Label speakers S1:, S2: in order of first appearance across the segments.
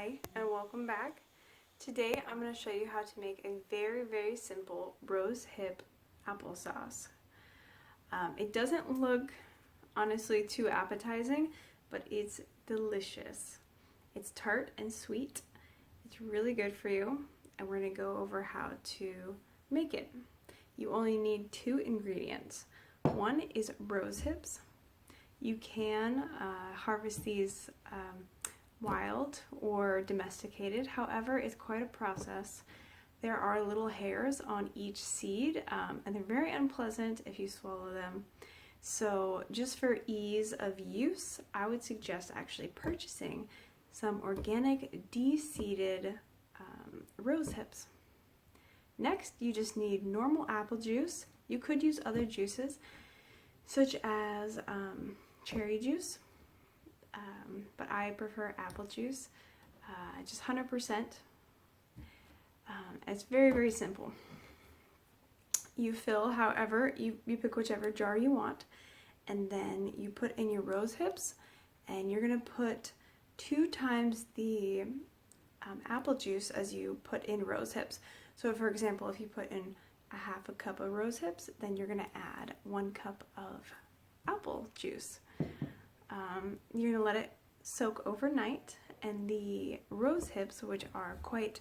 S1: Hi and welcome back. Today I'm going to show you how to make a very simple rose hip applesauce. It doesn't look honestly too appetizing, but it's delicious. It's tart and sweet. It's really good for you, and we're going to go over how to make it. You only need 2 ingredients. One is rose hips. You can harvest these wild or domesticated. However, it's quite a process. There are little hairs on each seed, and they're very unpleasant if you swallow them. So just for ease of use, I would suggest actually purchasing some organic deseeded rose hips. Next, you just need normal apple juice. You could use other juices such as cherry juice, but I prefer apple juice, just 100%. It's very simple. You fill, however, you pick whichever jar you want, and then you put in your rose hips, and you're going to put 2 times the apple juice as you put in rose hips. So for example, if you put in a half a cup of rose hips, then you're going to add 1 cup of apple juice. You're going to let it soak overnight, and the rose hips, which are quite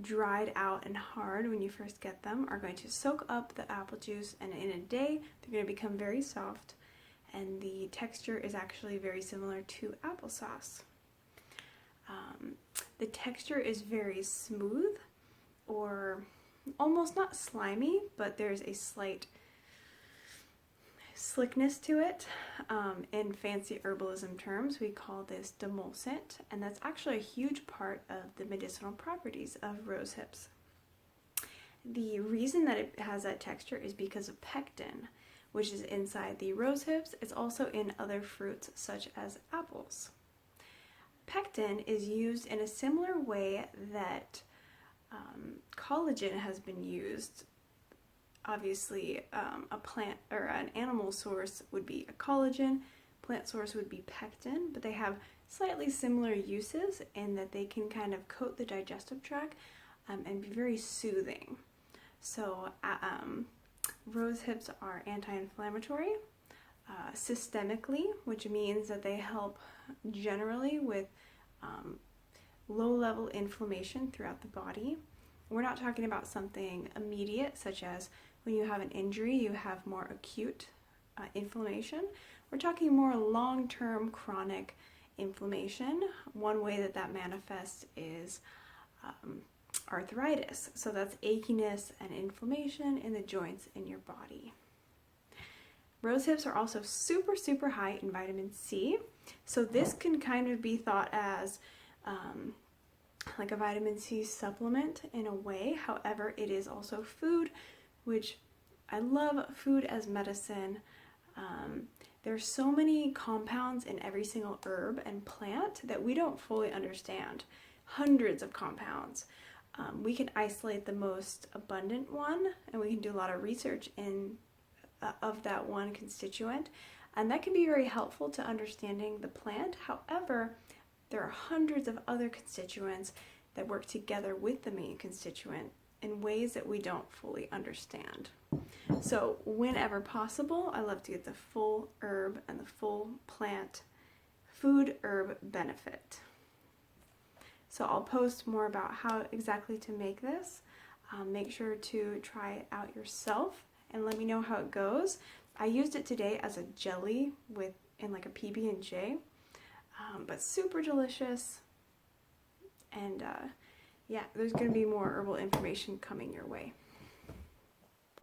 S1: dried out and hard when you first get them, are going to soak up the apple juice, and in a day they're going to become very soft, and the texture is actually very similar to applesauce. The texture is very smooth, or almost not slimy, but there's a slight slickness to it. In fancy herbalism terms, we call this demulcent, and that's actually a huge part of the medicinal properties of rose hips. The reason that it has that texture is because of pectin, which is inside the rose hips. It's also in other fruits such as apples. Pectin is used in a similar way that collagen has been used. Obviously, a plant or an animal source would be a collagen, plant source would be pectin, but they have slightly similar uses in that they can kind of coat the digestive tract and be very soothing. So rose hips are anti-inflammatory systemically, which means that they help generally with low-level inflammation throughout the body. We're not talking about something immediate, such as when you have an injury, you have more acute inflammation. We're talking more long-term chronic inflammation. One way that manifests is arthritis. So that's achiness and inflammation in the joints in your body. Rose hips are also super high in vitamin C. So this can kind of be thought as like a vitamin C supplement in a way. However, it is also food, which I love food as medicine. There's so many compounds in every single herb and plant that we don't fully understand. Hundreds of compounds. We can isolate the most abundant one, and we can do a lot of research of that one constituent, and that can be very helpful to understanding the plant. However, there are hundreds of other constituents that work together with the main constituent in ways that we don't fully understand. So whenever possible, I love to get the full herb and the full plant food herb benefit. So I'll post more about how exactly to make this. Make sure to try it out yourself and let me know how it goes. I used it today as a jelly in like a PB&J. But super delicious, and yeah, there's going to be more herbal information coming your way.